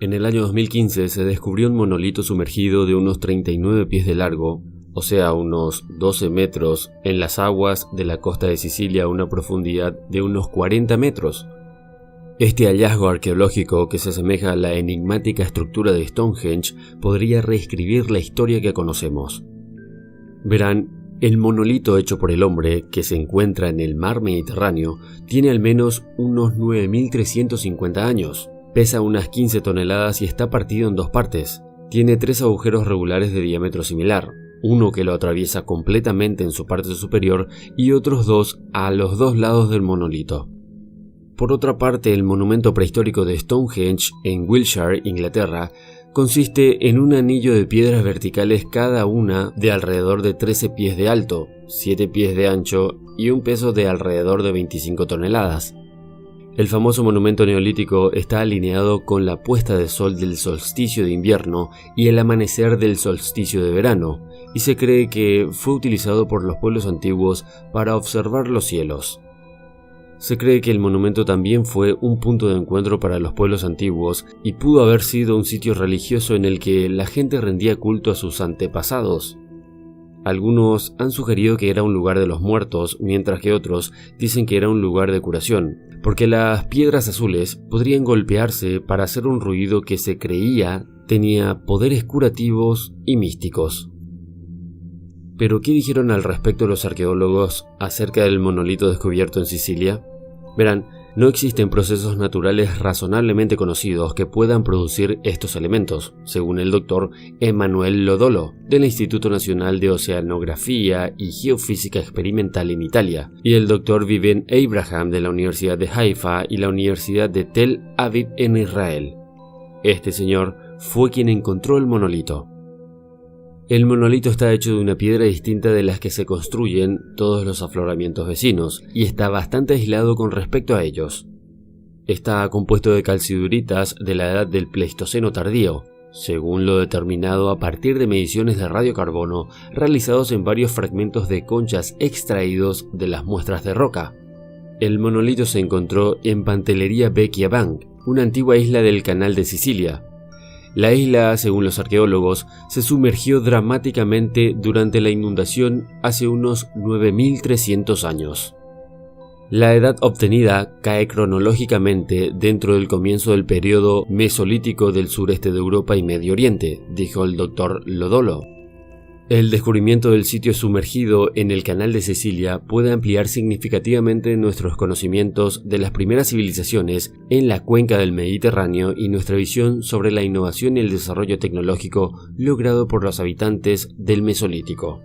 En el año 2015 se descubrió un monolito sumergido de unos 39 pies de largo, o sea, unos 12 metros, en las aguas de la costa de Sicilia a una profundidad de unos 40 metros. Este hallazgo arqueológico, que se asemeja a la enigmática estructura de Stonehenge, podría reescribir la historia que conocemos. Verán, el monolito hecho por el hombre, que se encuentra en el mar Mediterráneo, tiene al menos unos 9.350 años. Pesa unas 15 toneladas y está partido en dos partes. Tiene 3 agujeros regulares de diámetro similar, uno que lo atraviesa completamente en su parte superior y otros 2 a los 2 lados del monolito. Por otra parte, el monumento prehistórico de Stonehenge, en Wiltshire, Inglaterra, consiste en un anillo de piedras verticales cada una de alrededor de 13 pies de alto, 7 pies de ancho y un peso de alrededor de 25 toneladas. El famoso monumento neolítico está alineado con la puesta de sol del solsticio de invierno y el amanecer del solsticio de verano, y se cree que fue utilizado por los pueblos antiguos para observar los cielos. Se cree que el monumento también fue un punto de encuentro para los pueblos antiguos y pudo haber sido un sitio religioso en el que la gente rendía culto a sus antepasados. Algunos han sugerido que era un lugar de los muertos, mientras que otros dicen que era un lugar de curación, porque las piedras azules podrían golpearse para hacer un ruido que se creía tenía poderes curativos y místicos. ¿Pero qué dijeron al respecto los arqueólogos acerca del monolito descubierto en Sicilia? Verán, no existen procesos naturales razonablemente conocidos que puedan producir estos elementos, según el doctor Emanuele Lodolo, del Instituto Nacional de Oceanografía y Geofísica Experimental en Italia, y el doctor Viven Abraham de la Universidad de Haifa y la Universidad de Tel Aviv en Israel. Este señor fue quien encontró el monolito. El monolito está hecho de una piedra distinta de las que se construyen todos los afloramientos vecinos, y está bastante aislado con respecto a ellos. Está compuesto de calciduritas de la edad del Pleistoceno tardío, según lo determinado a partir de mediciones de radiocarbono realizados en varios fragmentos de conchas extraídos de las muestras de roca. El monolito se encontró en Pantelleria Vecchia Bank, una antigua isla del Canal de Sicilia. La isla, según los arqueólogos, se sumergió dramáticamente durante la inundación hace unos 9.300 años. La edad obtenida cae cronológicamente dentro del comienzo del periodo mesolítico del sureste de Europa y Medio Oriente, dijo el doctor Lodolo. El descubrimiento del sitio sumergido en el Canal de Sicilia puede ampliar significativamente nuestros conocimientos de las primeras civilizaciones en la cuenca del Mediterráneo y nuestra visión sobre la innovación y el desarrollo tecnológico logrado por los habitantes del Mesolítico.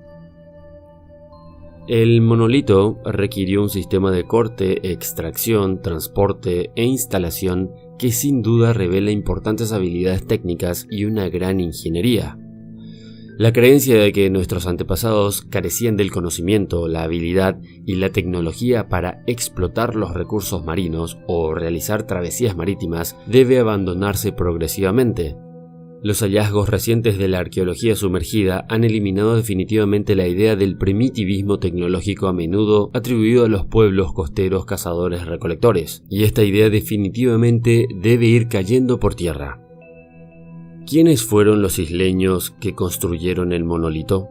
El monolito requirió un sistema de corte, extracción, transporte e instalación que sin duda revela importantes habilidades técnicas y una gran ingeniería. La creencia de que nuestros antepasados carecían del conocimiento, la habilidad y la tecnología para explotar los recursos marinos o realizar travesías marítimas debe abandonarse progresivamente. Los hallazgos recientes de la arqueología sumergida han eliminado definitivamente la idea del primitivismo tecnológico a menudo atribuido a los pueblos costeros cazadores-recolectores, y esta idea definitivamente debe ir cayendo por tierra. ¿Quiénes fueron los isleños que construyeron el monolito?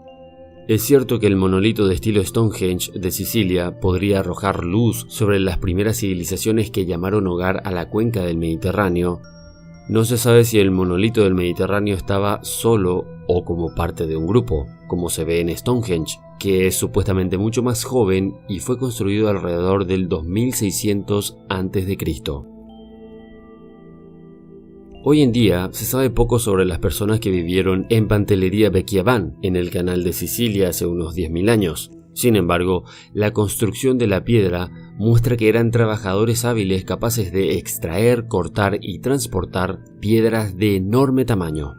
Es cierto que el monolito de estilo Stonehenge de Sicilia podría arrojar luz sobre las primeras civilizaciones que llamaron hogar a la cuenca del Mediterráneo. No se sabe si el monolito del Mediterráneo estaba solo o como parte de un grupo, como se ve en Stonehenge, que es supuestamente mucho más joven y fue construido alrededor del 2600 a.C. Hoy en día se sabe poco sobre las personas que vivieron en Pantelleria Vecchia Bank, en el Canal de Sicilia hace unos 10.000 años. Sin embargo, la construcción de la piedra muestra que eran trabajadores hábiles capaces de extraer, cortar y transportar piedras de enorme tamaño.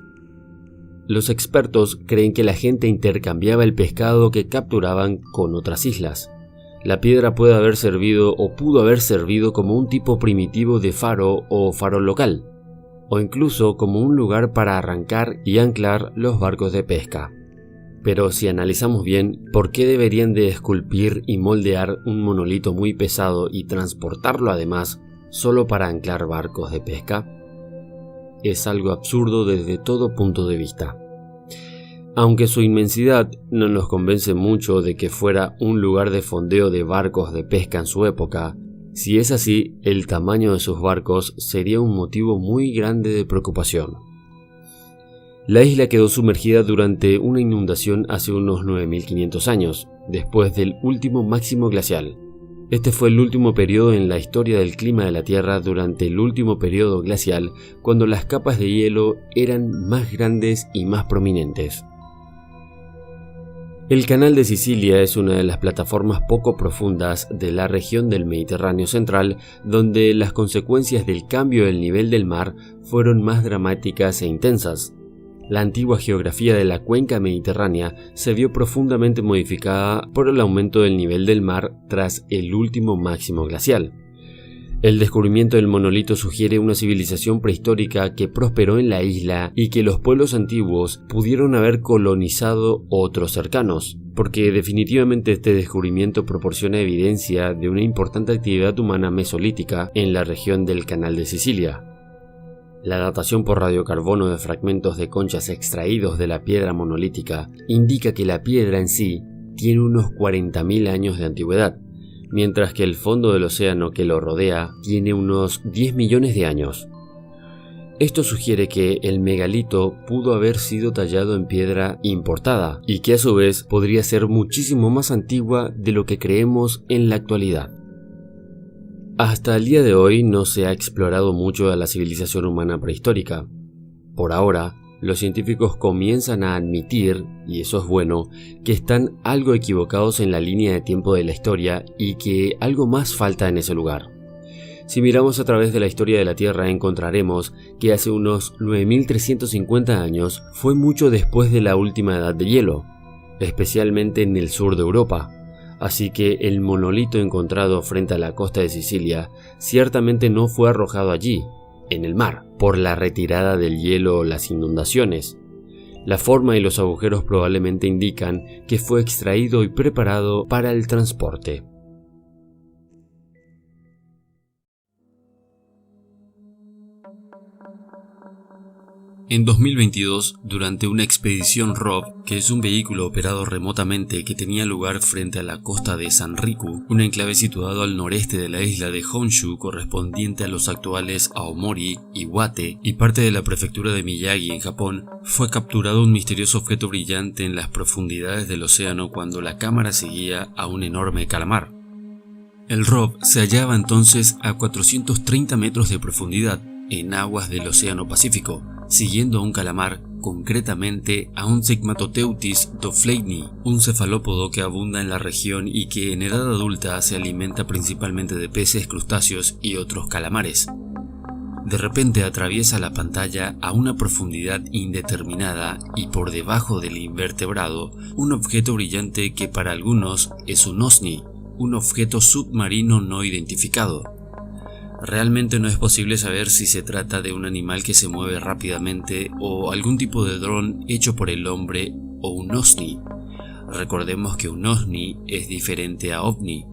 Los expertos creen que la gente intercambiaba el pescado que capturaban con otras islas. La piedra puede haber servido o pudo haber servido como un tipo primitivo de faro o farol local, o incluso como un lugar para arrancar y anclar los barcos de pesca. Pero si analizamos bien, ¿por qué deberían de esculpir y moldear un monolito muy pesado y transportarlo además solo para anclar barcos de pesca? es algo absurdo desde todo punto de vista. Aunque su inmensidad no nos convence mucho de que fuera un lugar de fondeo de barcos de pesca en su época, si es así, el tamaño de sus barcos sería un motivo muy grande de preocupación. La isla quedó sumergida durante una inundación hace unos 9500 años, después del último máximo glacial. Este fue el último periodo en la historia del clima de la Tierra durante el último periodo glacial, cuando las capas de hielo eran más grandes y más prominentes. El Canal de Sicilia es una de las plataformas poco profundas de la región del Mediterráneo central, donde las consecuencias del cambio del nivel del mar fueron más dramáticas e intensas. La antigua geografía de la cuenca mediterránea se vio profundamente modificada por el aumento del nivel del mar tras el último máximo glacial. El descubrimiento del monolito sugiere una civilización prehistórica que prosperó en la isla y que los pueblos antiguos pudieron haber colonizado otros cercanos, porque definitivamente este descubrimiento proporciona evidencia de una importante actividad humana mesolítica en la región del Canal de Sicilia. La datación por radiocarbono de fragmentos de conchas extraídos de la piedra monolítica indica que la piedra en sí tiene unos 40.000 años de antigüedad, mientras que el fondo del océano que lo rodea tiene unos 10 millones de años. Esto sugiere que el megalito pudo haber sido tallado en piedra importada y que a su vez podría ser muchísimo más antigua de lo que creemos en la actualidad. Hasta el día de hoy no se ha explorado mucho a la civilización humana prehistórica. Por ahora, los científicos comienzan a admitir, y eso es bueno, que están algo equivocados en la línea de tiempo de la historia y que algo más falta en ese lugar. Si miramos a través de la historia de la Tierra encontraremos que hace unos 9350 años fue mucho después de la última edad de hielo, especialmente en el sur de Europa. Así que el monolito encontrado frente a la costa de Sicilia ciertamente no fue arrojado allí, en el mar, por la retirada del hielo o las inundaciones. La forma y los agujeros probablemente indican que fue extraído y preparado para el transporte. En 2022, durante una expedición ROV, que es un vehículo operado remotamente que tenía lugar frente a la costa de Sanriku, un enclave situado al noreste de la isla de Honshu correspondiente a los actuales Aomori, Iwate y parte de la prefectura de Miyagi en Japón, fue capturado un misterioso objeto brillante en las profundidades del océano cuando la cámara seguía a un enorme calamar. El ROV se hallaba entonces a 430 metros de profundidad en aguas del Océano Pacífico, siguiendo a un calamar, concretamente a un Sigmatoteuthis dofleini, un cefalópodo que abunda en la región y que en edad adulta se alimenta principalmente de peces, crustáceos y otros calamares. De repente atraviesa la pantalla a una profundidad indeterminada y por debajo del invertebrado un objeto brillante que para algunos es un OSNI, un objeto submarino no identificado. Realmente no es posible saber si se trata de un animal que se mueve rápidamente o algún tipo de dron hecho por el hombre o un OSNI. Recordemos que un OSNI es diferente a OVNI.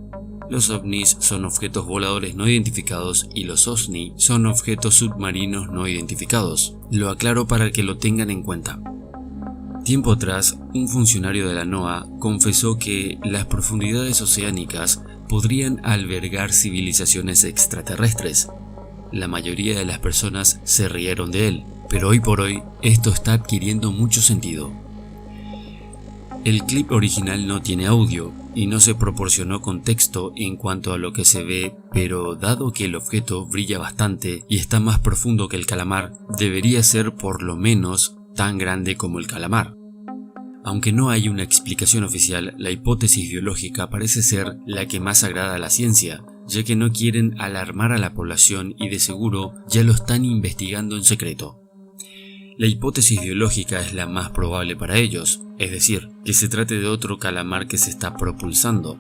Los OVNIs son objetos voladores no identificados y los OSNI son objetos submarinos no identificados. Lo aclaro para que lo tengan en cuenta. Tiempo atrás, un funcionario de la NOAA confesó que las profundidades oceánicas podrían albergar civilizaciones extraterrestres. La mayoría de las personas se rieron de él, pero hoy por hoy esto está adquiriendo mucho sentido. El clip original no tiene audio y no se proporcionó contexto en cuanto a lo que se ve, pero dado que el objeto brilla bastante y está más profundo que el calamar, debería ser por lo menos tan grande como el calamar. Aunque no hay una explicación oficial, la hipótesis biológica parece ser la que más agrada a la ciencia, ya que no quieren alarmar a la población y de seguro ya lo están investigando en secreto. La hipótesis biológica es la más probable para ellos, es decir, que se trate de otro calamar que se está propulsando.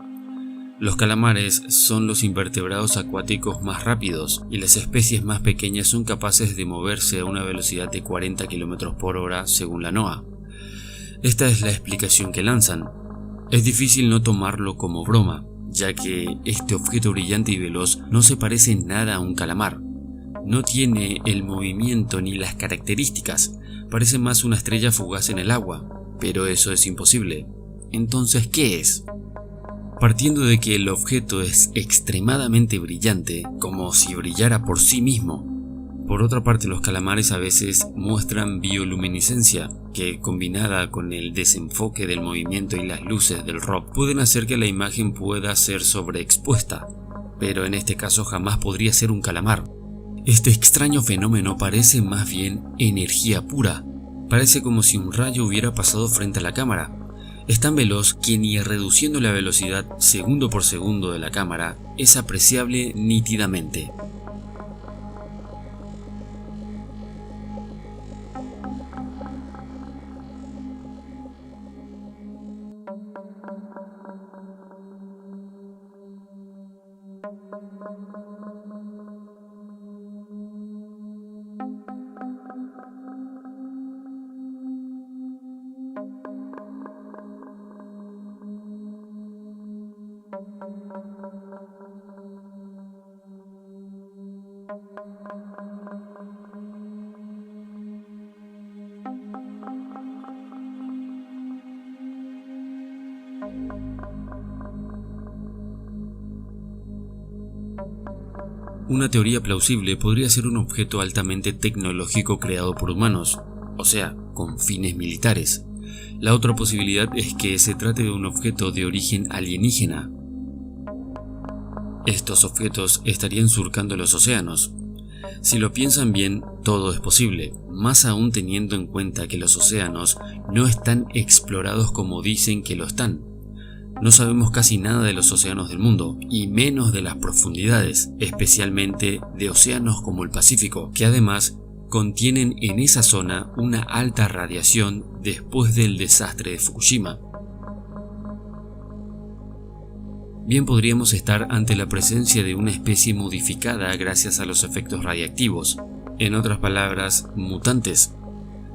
Los calamares son los invertebrados acuáticos más rápidos y las especies más pequeñas son capaces de moverse a una velocidad de 40 km por hora según la NOAA. Esta es la explicación que lanzan. Es difícil no tomarlo como broma, ya que este objeto brillante y veloz no se parece en nada a un calamar. No tiene el movimiento ni las características, parece más una estrella fugaz en el agua, pero eso es imposible. Entonces, ¿qué es? Partiendo de que el objeto es extremadamente brillante, como si brillara por sí mismo. Por otra parte, los calamares a veces muestran bioluminiscencia, que combinada con el desenfoque del movimiento y las luces del rock, pueden hacer que la imagen pueda ser sobreexpuesta, pero en este caso jamás podría ser un calamar. Este extraño fenómeno parece más bien energía pura, parece como si un rayo hubiera pasado frente a la cámara. Es tan veloz que ni reduciendo la velocidad segundo por segundo de la cámara es apreciable nítidamente. Una teoría plausible podría ser un objeto altamente tecnológico creado por humanos, o sea, con fines militares. La otra posibilidad es que se trate de un objeto de origen alienígena. Estos objetos estarían surcando los océanos. Si lo piensan bien, todo es posible, más aún teniendo en cuenta que los océanos no están explorados como dicen que lo están. No sabemos casi nada de los océanos del mundo, y menos de las profundidades, especialmente de océanos como el Pacífico, que además contienen en esa zona una alta radiación después del desastre de Fukushima. Bien podríamos estar ante la presencia de una especie modificada gracias a los efectos radiactivos, en otras palabras, mutantes.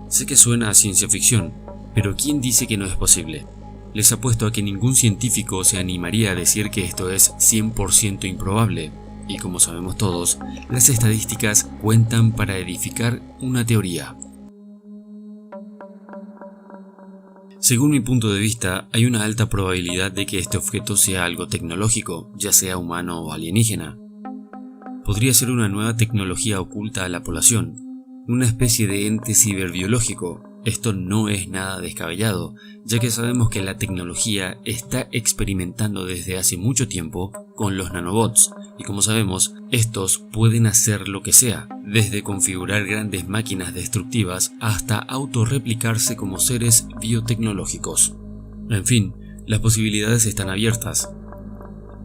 Sé que suena a ciencia ficción, pero ¿quién dice que no es posible? Les apuesto a que ningún científico se animaría a decir que esto es 100% improbable, y como sabemos todos, las estadísticas cuentan para edificar una teoría. Según mi punto de vista, hay una alta probabilidad de que este objeto sea algo tecnológico, ya sea humano o alienígena. Podría ser una nueva tecnología oculta a la población, una especie de ente ciberbiológico. Esto no es nada descabellado, ya que sabemos que la tecnología está experimentando desde hace mucho tiempo con los nanobots, y como sabemos, estos pueden hacer lo que sea, desde configurar grandes máquinas destructivas hasta autorreplicarse como seres biotecnológicos. En fin, las posibilidades están abiertas.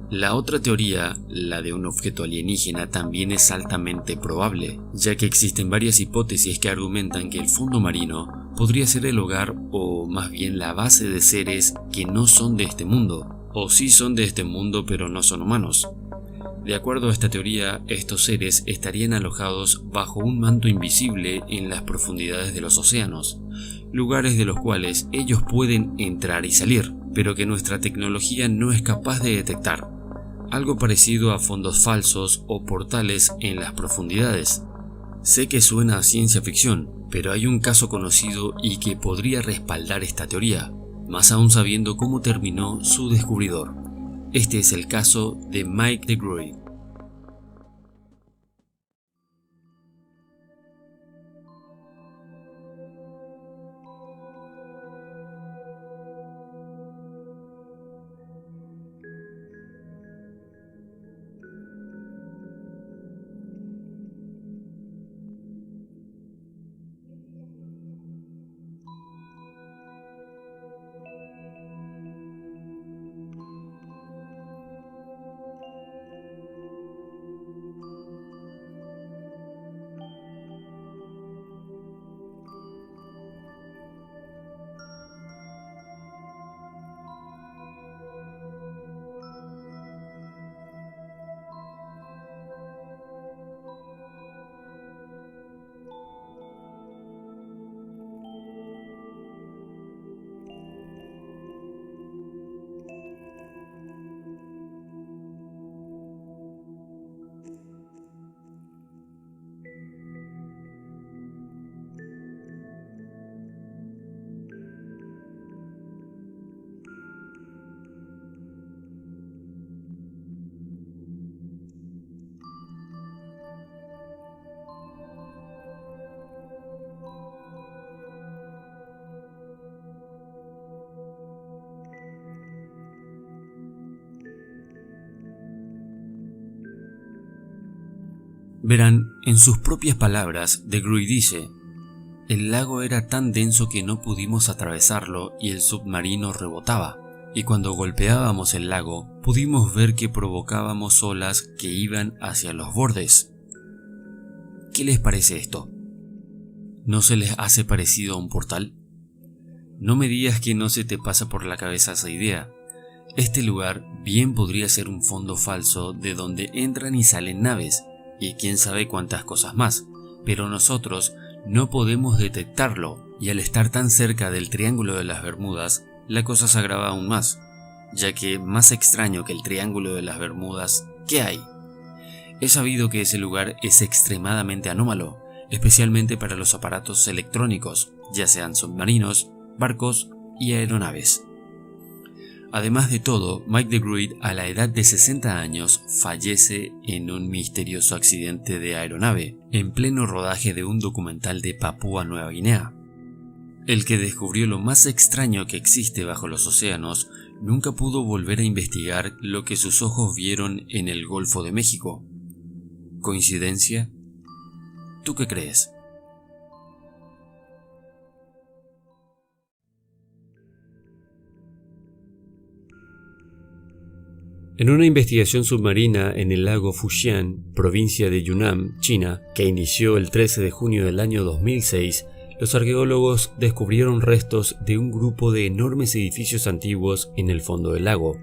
La otra teoría, la de un objeto alienígena, también es altamente probable, ya que existen varias hipótesis que argumentan que el fondo marino podría ser el hogar o más bien la base de seres que no son de este mundo, o sí son de este mundo pero no son humanos. De acuerdo a esta teoría, estos seres estarían alojados bajo un manto invisible en las profundidades de los océanos, lugares de los cuales ellos pueden entrar y salir, pero que nuestra tecnología no es capaz de detectar. Algo parecido a fondos falsos o portales en las profundidades. Sé que suena a ciencia ficción, pero hay un caso conocido y que podría respaldar esta teoría, más aún sabiendo cómo terminó su descubridor. Este es el caso de Mike DeGruy. Verán, en sus propias palabras, de Gruy dice: el lago era tan denso que no pudimos atravesarlo y el submarino rebotaba, y cuando golpeábamos el lago pudimos ver que provocábamos olas que iban hacia los bordes. ¿Qué les parece esto? ¿No se les hace parecido a un portal? No me digas que no se te pasa por la cabeza esa idea. Este lugar bien podría ser un fondo falso de donde entran y salen naves, y quién sabe cuántas cosas más, pero nosotros no podemos detectarlo, y al estar tan cerca del Triángulo de las Bermudas, la cosa se agrava aún más, ya que más extraño que el Triángulo de las Bermudas, ¿qué hay? He sabido que ese lugar es extremadamente anómalo, especialmente para los aparatos electrónicos, ya sean submarinos, barcos y aeronaves. Además de todo, Mike de Gruy, a la edad de 60 años, fallece en un misterioso accidente de aeronave, en pleno rodaje de un documental de Papúa Nueva Guinea. El que descubrió lo más extraño que existe bajo los océanos, nunca pudo volver a investigar lo que sus ojos vieron en el Golfo de México. ¿Coincidencia? ¿Tú qué crees? En una investigación submarina en el lago Fujian, provincia de Yunnan, China, que inició el 13 de junio del año 2006, los arqueólogos descubrieron restos de un grupo de enormes edificios antiguos en el fondo del lago.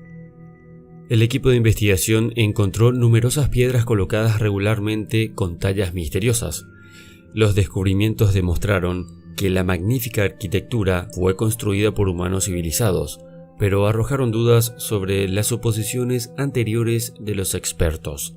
El equipo de investigación encontró numerosas piedras colocadas regularmente con tallas misteriosas. Los descubrimientos demostraron que la magnífica arquitectura fue construida por humanos civilizados, pero arrojaron dudas sobre las suposiciones anteriores de los expertos.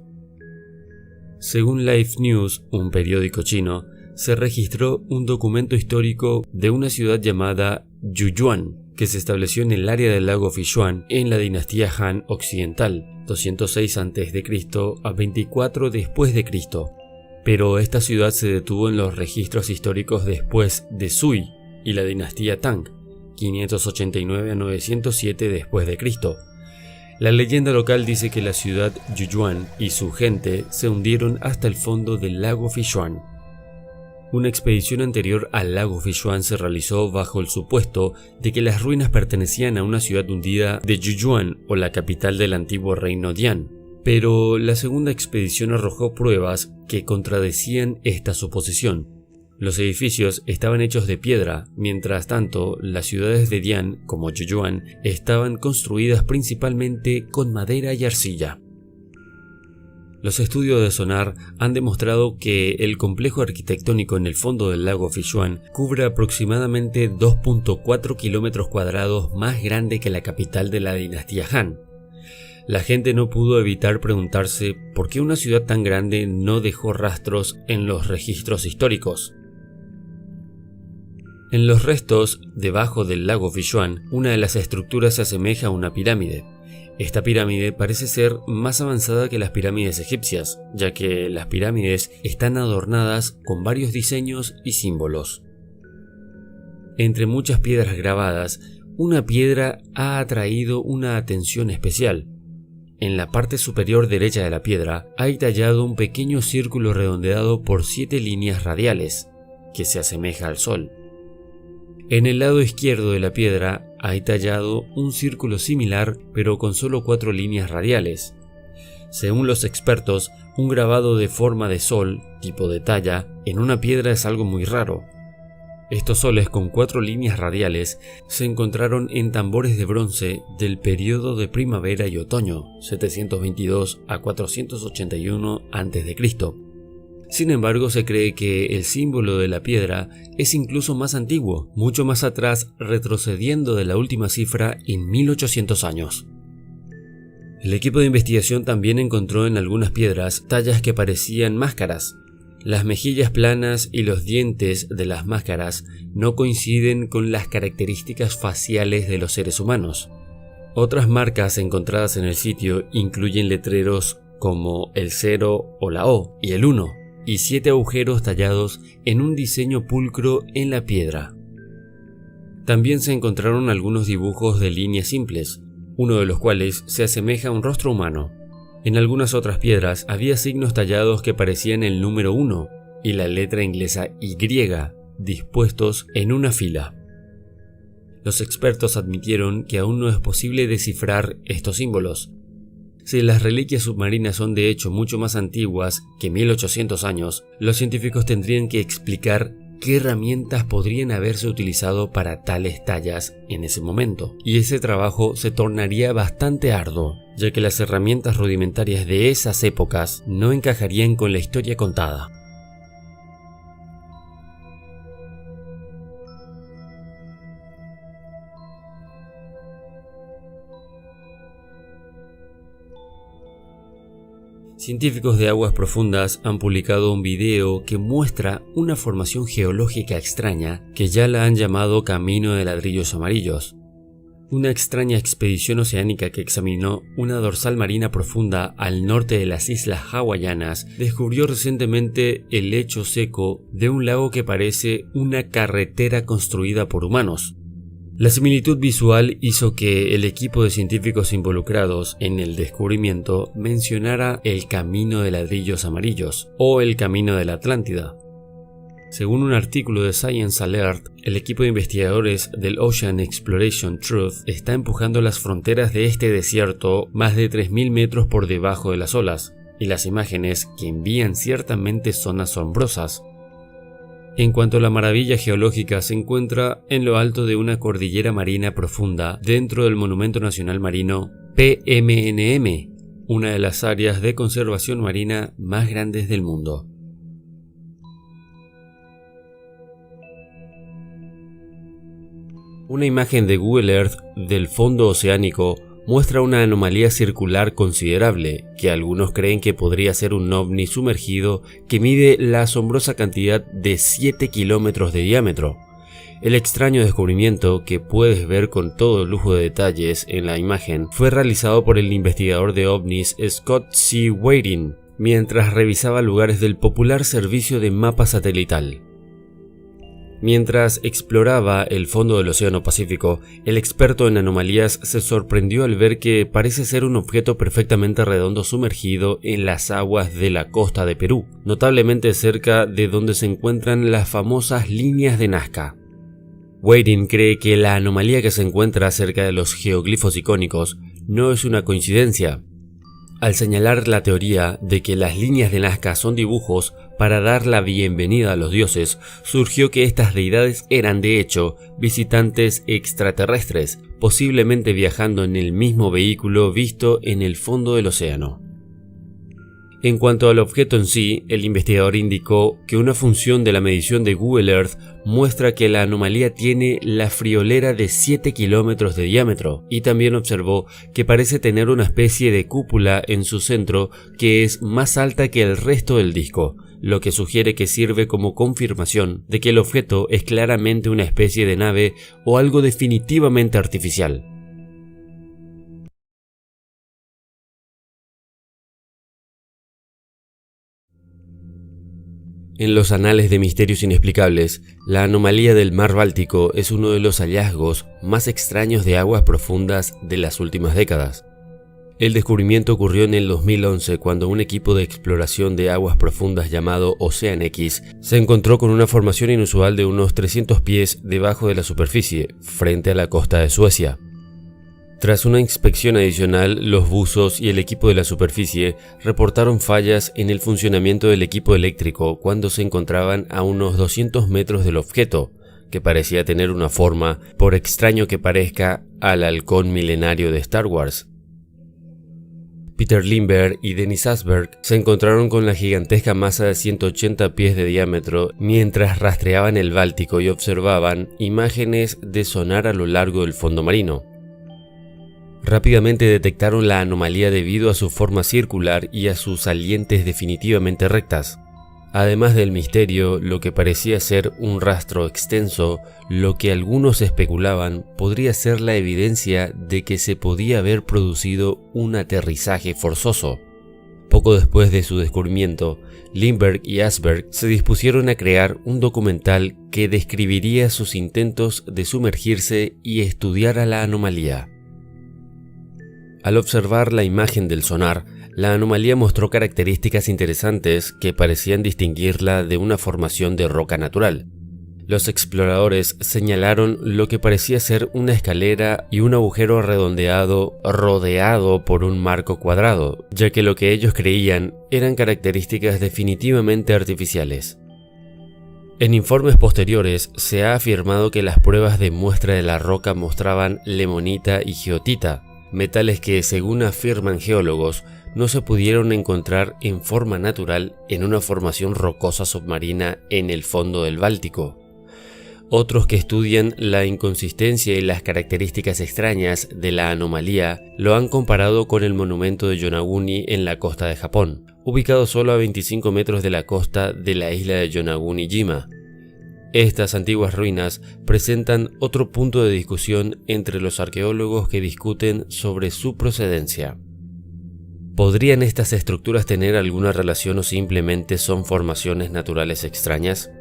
Según Life News, un periódico chino, se registró un documento histórico de una ciudad llamada Yuyuan, que se estableció en el área del lago Sichuan en la dinastía Han Occidental, 206 a.C. a 24 después de Cristo. Pero esta ciudad se detuvo en los registros históricos después de Sui y la dinastía Tang, 589 a 907 después de Cristo. La leyenda local dice que la ciudad Yuyuan y su gente se hundieron hasta el fondo del lago Sichuan. Una expedición anterior al lago Sichuan se realizó bajo el supuesto de que las ruinas pertenecían a una ciudad hundida de Yuyuan, o la capital del antiguo reino Dian, pero la segunda expedición arrojó pruebas que contradecían esta suposición. Los edificios estaban hechos de piedra, mientras tanto las ciudades de Dian, como Yuyuan, estaban construidas principalmente con madera y arcilla. Los estudios de sonar han demostrado que el complejo arquitectónico en el fondo del lago Sichuan cubre aproximadamente 2.4 kilómetros cuadrados más grande que la capital de la dinastía Han. La gente no pudo evitar preguntarse por qué una ciudad tan grande no dejó rastros en los registros históricos. En los restos, debajo del lago Sichuan, una de las estructuras se asemeja a una pirámide. Esta pirámide parece ser más avanzada que las pirámides egipcias, ya que las pirámides están adornadas con varios diseños y símbolos. Entre muchas piedras grabadas, una piedra ha atraído una atención especial. En la parte superior derecha de la piedra hay tallado un pequeño círculo redondeado por 7 líneas radiales, que se asemeja al sol. En el lado izquierdo de la piedra hay tallado un círculo similar, pero con solo 4 líneas radiales. Según los expertos, un grabado de forma de sol, tipo de talla, en una piedra es algo muy raro. Estos soles con 4 líneas radiales se encontraron en tambores de bronce del periodo de primavera y otoño, 722 a 481 a.C. Sin embargo, se cree que el símbolo de la piedra es incluso más antiguo, mucho más atrás, retrocediendo de la última cifra en 1800 años. El equipo de investigación también encontró en algunas piedras tallas que parecían máscaras. Las mejillas planas y los dientes de las máscaras no coinciden con las características faciales de los seres humanos. Otras marcas encontradas en el sitio incluyen letreros como el 0 o la O y el 1, y 7 agujeros tallados en un diseño pulcro en la piedra. También se encontraron algunos dibujos de líneas simples, uno de los cuales se asemeja a un rostro humano. En algunas otras piedras había signos tallados que parecían el número 1 y la letra inglesa Y, dispuestos en una fila. Los expertos admitieron que aún no es posible descifrar estos símbolos. Si las reliquias submarinas son de hecho mucho más antiguas que 1800 años, los científicos tendrían que explicar qué herramientas podrían haberse utilizado para tales tallas en ese momento. Y ese trabajo se tornaría bastante arduo, ya que las herramientas rudimentarias de esas épocas no encajarían con la historia contada. Científicos de aguas profundas han publicado un video que muestra una formación geológica extraña que ya la han llamado Camino de Ladrillos Amarillos. Una extraña expedición oceánica que examinó una dorsal marina profunda al norte de las islas hawaianas descubrió recientemente el lecho seco de un lago que parece una carretera construida por humanos. La similitud visual hizo que el equipo de científicos involucrados en el descubrimiento mencionara el Camino de Ladrillos Amarillos o el Camino de la Atlántida. Según un artículo de Science Alert, el equipo de investigadores del Ocean Exploration Truth está empujando las fronteras de este desierto más de 3000 metros por debajo de las olas, y las imágenes que envían ciertamente son asombrosas. En cuanto a la maravilla geológica, se encuentra en lo alto de una cordillera marina profunda dentro del Monumento Nacional Marino PMNM, una de las áreas de conservación marina más grandes del mundo. Una imagen de Google Earth del fondo oceánico muestra una anomalía circular considerable, que algunos creen que podría ser un ovni sumergido que mide la asombrosa cantidad de 7 kilómetros de diámetro. El extraño descubrimiento, que puedes ver con todo lujo de detalles en la imagen, fue realizado por el investigador de ovnis Scott C. Whiting, mientras revisaba lugares del popular servicio de mapa satelital. Mientras exploraba el fondo del Océano Pacífico, el experto en anomalías se sorprendió al ver que parece ser un objeto perfectamente redondo sumergido en las aguas de la costa de Perú, notablemente cerca de donde se encuentran las famosas líneas de Nazca. Whiting cree que la anomalía que se encuentra cerca de los geoglifos icónicos no es una coincidencia. Al señalar la teoría de que las líneas de Nazca son dibujos para dar la bienvenida a los dioses, surgió que estas deidades eran de hecho visitantes extraterrestres, posiblemente viajando en el mismo vehículo visto en el fondo del océano. En cuanto al objeto en sí, el investigador indicó que una función de la medición de Google Earth muestra que la anomalía tiene la friolera de 7 kilómetros de diámetro, y también observó que parece tener una especie de cúpula en su centro que es más alta que el resto del disco, lo que sugiere que sirve como confirmación de que el objeto es claramente una especie de nave o algo definitivamente artificial. En los anales de misterios inexplicables, la anomalía del mar Báltico es uno de los hallazgos más extraños de aguas profundas de las últimas décadas. El descubrimiento ocurrió en el 2011 cuando un equipo de exploración de aguas profundas llamado OceanX se encontró con una formación inusual de unos 300 pies debajo de la superficie, frente a la costa de Suecia. Tras una inspección adicional, los buzos y el equipo de la superficie reportaron fallas en el funcionamiento del equipo eléctrico cuando se encontraban a unos 200 metros del objeto, que parecía tener una forma, por extraño que parezca, al halcón milenario de Star Wars. Peter Lindbergh y Dennis Asberg se encontraron con la gigantesca masa de 180 pies de diámetro mientras rastreaban el Báltico y observaban imágenes de sonar a lo largo del fondo marino. Rápidamente detectaron la anomalía debido a su forma circular y a sus salientes definitivamente rectas. Además del misterio, lo que parecía ser un rastro extenso, lo que algunos especulaban podría ser la evidencia de que se podía haber producido un aterrizaje forzoso. Poco después de su descubrimiento, Lindbergh y Asberg se dispusieron a crear un documental que describiría sus intentos de sumergirse y estudiar a la anomalía. Al observar la imagen del sonar, La anomalía mostró características interesantes que parecían distinguirla de una formación de roca natural. Los exploradores señalaron lo que parecía ser una escalera y un agujero redondeado rodeado por un marco cuadrado, ya que lo que ellos creían eran características definitivamente artificiales. En informes posteriores se ha afirmado que las pruebas de muestra de la roca mostraban lemonita y geotita, metales que, según afirman geólogos, no se pudieron encontrar en forma natural en una formación rocosa submarina en el fondo del Báltico. Otros que estudian la inconsistencia y las características extrañas de la anomalía lo han comparado con el monumento de Yonaguni en la costa de Japón, ubicado solo a 25 metros de la costa de la isla de Yonaguni-jima. Estas antiguas ruinas presentan otro punto de discusión entre los arqueólogos que discuten sobre su procedencia. ¿Podrían estas estructuras tener alguna relación o simplemente son formaciones naturales extrañas?